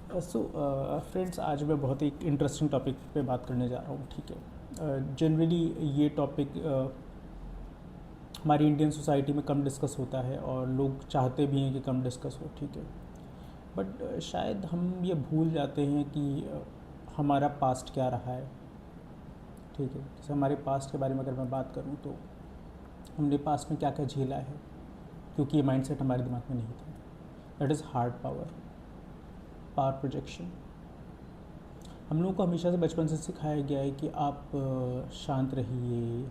So friends, आज मैं बहुत ही इंटरेस्टिंग टॉपिक पे बात करने जा रहा हूँ। ठीक है, जनरली ये टॉपिक हमारी इंडियन सोसाइटी में कम डिस्कस होता है और लोग चाहते भी हैं कि कम डिस्कस हो। ठीक है, बट शायद हम ये भूल जाते हैं कि हमारा पास्ट क्या रहा है। ठीक है, जैसे हमारे पास्ट के बारे में अगर मैं बात करूँ तो हमने पास्ट में क्या क्या झेला है, क्योंकि ये माइंडसेट हमारे दिमाग में नहीं था। That is hard power, power projection. हम लोगों को हमेशा से बचपन से सिखाया गया है कि आप शांत रहिए,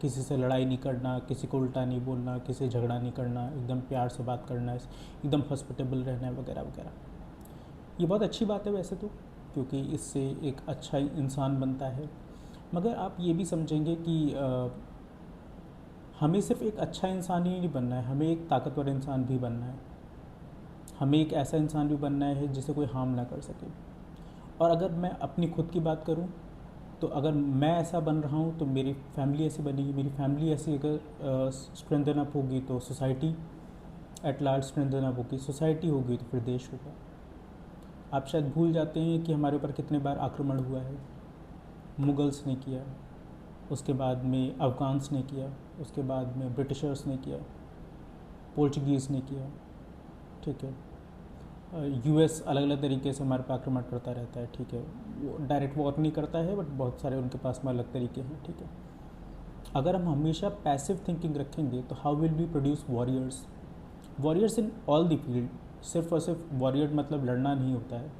किसी से लड़ाई नहीं करना, किसी को उल्टा नहीं बोलना, किसी से झगड़ा नहीं करना, एकदम प्यार से बात करना है, एकदम हॉस्पिटेबल रहना है, वगैरह वगैरह। ये बहुत अच्छी बात है वैसे तो, क्योंकि इससे एक अच्छा इंसान बनता है। मगर आप ये भी समझेंगे कि हमें सिर्फ एक अच्छा इंसान ही नहीं बनना है, हमें एक ताकतवर इंसान भी बनना है। हमें एक ऐसा इंसान भी बनना है जिसे कोई हार्म ना कर सके। और अगर मैं अपनी खुद की बात करूं, तो अगर मैं ऐसा बन रहा हूँ तो मेरी फैमिली ऐसी बनेगी। मेरी फैमिली ऐसी अगर स्ट्रेंथन अप होगी तो society at large strengthen up होगी, सोसाइटी होगी तो फिर देश होगा। आप शायद भूल जाते हैं कि हमारे ऊपर कितने बार आक्रमण हुआ है। मुगल्स ने किया, उसके बाद में अफगान्स ने किया, उसके बाद में ब्रिटिशर्स ने किया, पोर्चुगीज़ ने किया। ठीक है, यूएस अलग अलग तरीके से हमारे पर आक्रमण करता रहता है। ठीक है, वो डायरेक्ट वॉर नहीं करता है, बट बहुत सारे उनके पास में अलग तरीके हैं। ठीक है, अगर हम हमेशा पैसिव थिंकिंग रखेंगे तो how will we produce warriors, warriors in all the field. सिर्फ और सिर्फ वॉरियर मतलब लड़ना नहीं होता है।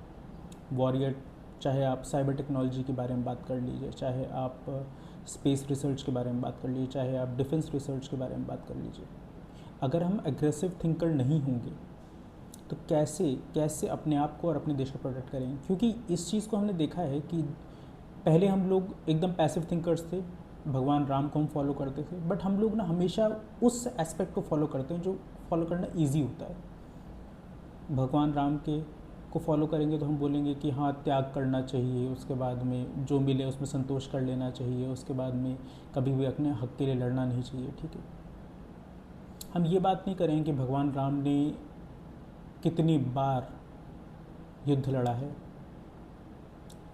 वॉरियर, चाहे आप साइबर टेक्नोलॉजी के बारे में बात कर लीजिए, चाहे आप स्पेस रिसर्च के बारे में बात कर लीजिए, चाहे आप डिफेंस रिसर्च के बारे में बात कर लीजिए। अगर हम एग्रेसिव थिंकर नहीं होंगे तो कैसे कैसे अपने आप को और अपने देश को प्रोटेक्ट करेंगे। क्योंकि इस चीज़ को हमने देखा है कि पहले हम लोग एकदम पैसिव थिंकर्स थे, भगवान राम को हम फॉलो करते थे, बट हम लोग ना हमेशा उस एस्पेक्ट को फॉलो करते हैं जो फॉलो करना ईजी होता है। भगवान राम के को फॉलो करेंगे तो हम बोलेंगे कि हाँ, त्याग करना चाहिए, उसके बाद में जो मिले उसमें संतोष कर लेना चाहिए, उसके बाद में कभी भी अपने हक के लिए लड़ना नहीं चाहिए। ठीक है, हम ये बात नहीं करेंगे कि भगवान राम ने कितनी बार युद्ध लड़ा है।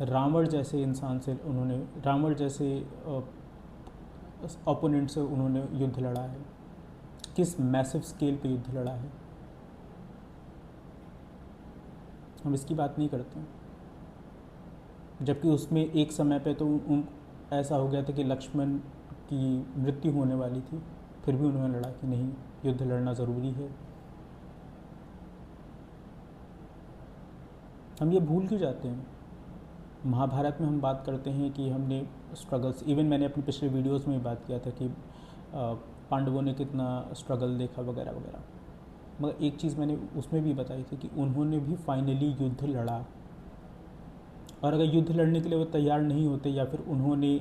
रावण जैसे इंसान से उन्होंने, रावण जैसे ओपोनेंट से उन्होंने युद्ध लड़ा है, किस मैसिव स्केल पे युद्ध लड़ा है, हम इसकी बात नहीं करते। जबकि उसमें एक समय पे तो उन ऐसा हो गया था कि लक्ष्मण की मृत्यु होने वाली थी, फिर भी उन्होंने लड़ा कि नहीं, युद्ध लड़ना ज़रूरी है। हम ये भूल क्यों जाते हैं। महाभारत में हम बात करते हैं कि हमने स्ट्रगल्स, इवन मैंने अपने पिछले वीडियोस में भी बात किया था कि पांडवों ने कितना स्ट्रगल देखा, वगैरह वगैरह। मगर एक चीज़ मैंने उसमें भी बताई थी कि उन्होंने भी फाइनली युद्ध लड़ा। और अगर युद्ध लड़ने के लिए वो तैयार नहीं होते, या फिर उन्होंने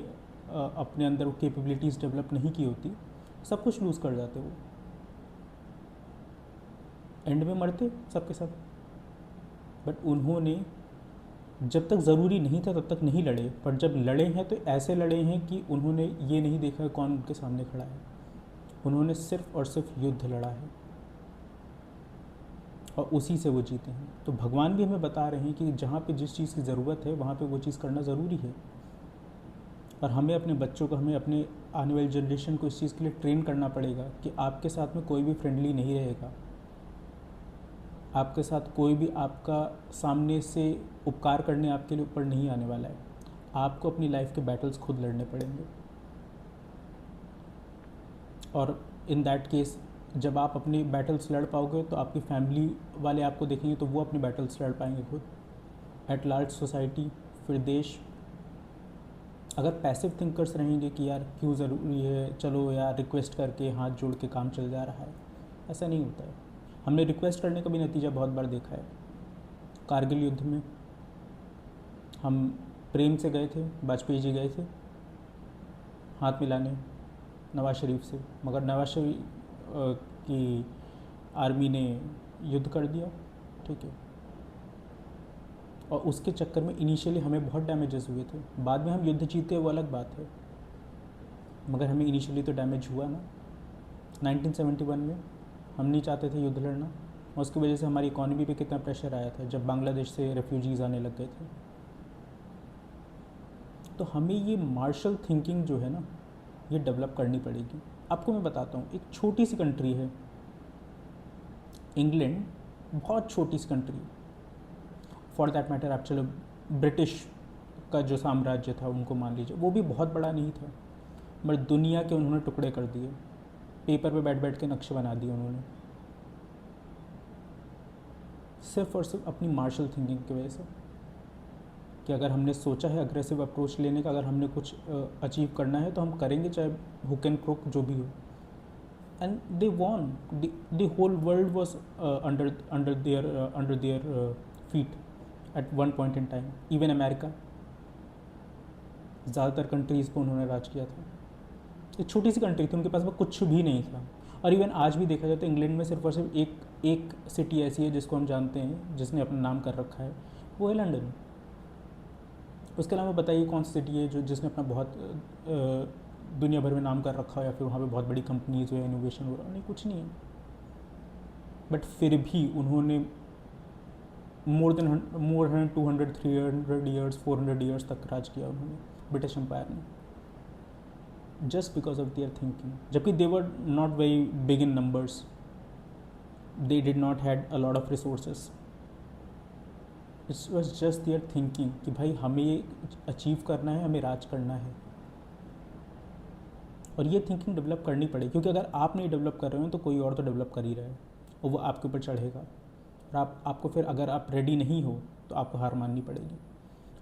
अपने अंदर वो कैपेबिलिटीज़ डेवलप नहीं की होती, सब कुछ लूज़ कर जाते वो, एंड में मरते सबके सब। बट उन्होंने जब तक ज़रूरी नहीं था तब तक नहीं लड़े, पर जब लड़े हैं तो ऐसे लड़े हैं कि उन्होंने ये नहीं देखा कौन उनके सामने खड़ा है, उन्होंने सिर्फ और सिर्फ युद्ध लड़ा है और उसी से वो जीते हैं। तो भगवान भी हमें बता रहे हैं कि जहाँ पे जिस चीज़ की ज़रूरत है वहाँ पे वो चीज़ करना ज़रूरी है। और हमें अपने बच्चों को, हमें अपने आने वाली जनरेशन को इस चीज़ के लिए ट्रेन करना पड़ेगा कि आपके साथ में कोई भी फ्रेंडली नहीं रहेगा, आपके साथ कोई भी आपका सामने से उपकार करने आपके लिए ऊपर नहीं आने वाला है। आपको अपनी लाइफ के बैटल्स खुद लड़ने पड़ेंगे। और इन दैट केस, जब आप अपनी बैटल्स लड़ पाओगे तो आपकी फैमिली वाले आपको देखेंगे तो वो अपनी बैटल्स लड़ पाएंगे खुद, एट लार्ज सोसाइटी, फिर देश। अगर पैसिव थिंकर्स रहेंगे कि यार क्यों ज़रूरी है, चलो यार रिक्वेस्ट करके हाथ जोड़ के काम चल जा रहा है, ऐसा नहीं होता है। हमने रिक्वेस्ट करने का भी नतीजा बहुत बार देखा है। कारगिल युद्ध में हम प्रेम से गए थे, वाजपेयी जी गए थे हाथ मिलाने नवाज शरीफ से, मगर नवाज शरीफ की आर्मी ने युद्ध कर दिया। ठीक है, और उसके चक्कर में इनिशियली हमें बहुत डैमेजेस हुए थे। बाद में हम युद्ध जीते वो अलग बात है, मगर हमें इनिशियली तो डैमेज हुआ ना। 1971 में हम नहीं चाहते थे युद्ध लड़ना, और उसकी वजह से हमारी इकॉनमी पे कितना प्रेशर आया था जब बांग्लादेश से रेफ्यूजीज़ आने लग गए थे। तो हमें ये मार्शल थिंकिंग जो है ना, ये डेवलप करनी पड़ेगी। आपको मैं बताता हूँ, एक छोटी सी कंट्री है इंग्लैंड, बहुत छोटी सी कंट्री, फॉर दैट मैटर आप चलो ब्रिटिश का जो साम्राज्य था उनको मान लीजिए, वो भी बहुत बड़ा नहीं था, बट दुनिया के उन्होंने टुकड़े कर दिए, पेपर पे बैठ बैठ के नक्शे बना दिए उन्होंने, सिर्फ और सिर्फ अपनी मार्शल थिंकिंग की वजह से। कि अगर हमने सोचा है अग्रेसिव अप्रोच लेने का, अगर हमने कुछ अचीव करना है तो हम करेंगे, चाहे हुक एंड क्रोक जो भी हो। And they won, the whole world was under their feet at one point in time. Even America, ज़्यादातर कंट्रीज़ को उन्होंने राज किया था। एक छोटी सी कंट्री थी, उनके पास में कुछ भी नहीं था। और इवन आज भी देखा जाए तो इंग्लैंड में सिर्फ और सिर्फ एक सिटी ऐसी है जिसको हम जानते हैं, जिसने अपना नाम कर रखा है, वो है लंदन। उसके अलावा बताइए कौन सी सिटी है जो जिसने अपना बहुत दुनिया भर में नाम कर रखा है, या फिर वहाँ पे बहुत बड़ी कंपनीज हो या इनोवेशन हो रहा, नहीं, कुछ नहीं है। बट फिर भी उन्होंने मोर देन 200 300 ईयर्स 400 ईयर्स तक राज किया उन्होंने, ब्रिटिश एम्पायर ने, just because of their thinking. जबकि they were not very big in numbers, they did not had a lot of resources, it's was just their thinking कि भाई हमें ये अचीव करना है, हमें राज करना है। और ये थिंकिंग डेवलप करनी पड़ेगी, क्योंकि अगर आप नहीं डेवलप कर रहे हो तो कोई और तो डेवलप कर ही रहा है, और वो आपके ऊपर चढ़ेगा। और आपको फिर, अगर आप रेडी नहीं हो तो आपको हार माननी पड़ेगी।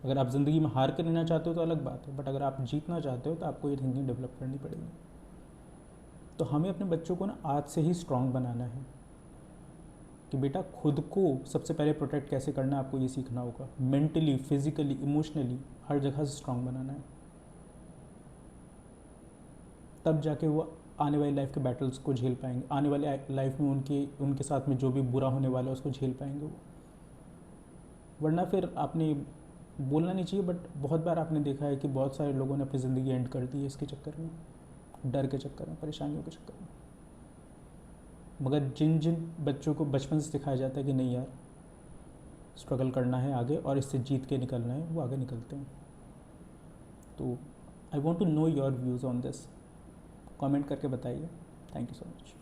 अगर आप ज़िंदगी में हार के रहना चाहते हो तो अलग बात है, बट अगर आप जीतना चाहते हो तो आपको ये थिंकिंग डेवलप करनी पड़ेगी। तो हमें अपने बच्चों को ना आज से ही स्ट्रांग बनाना है कि बेटा खुद को सबसे पहले प्रोटेक्ट कैसे करना है, आपको ये सीखना होगा। मेंटली, फिजिकली, इमोशनली हर जगह से स्ट्रांग बनाना है, तब जाके वो आने वाली लाइफ के बैटल्स को झेल पाएंगे, आने वाले लाइफ में उनके साथ में जो भी बुरा होने वाला है उसको झेल पाएंगे वो। वरना फिर आपने बोलना नहीं चाहिए, बट बहुत बार आपने देखा है कि बहुत सारे लोगों ने अपनी ज़िंदगी एंड कर दी है इसके चक्कर में, डर के चक्कर में, परेशानियों के चक्कर में। मगर जिन जिन बच्चों को बचपन से सिखाया जाता है कि नहीं यार, स्ट्रगल करना है आगे और इससे जीत के निकलना है, वो आगे निकलते हैं। तो I want to know your views on this, comment करके बताइए। Thank you so much.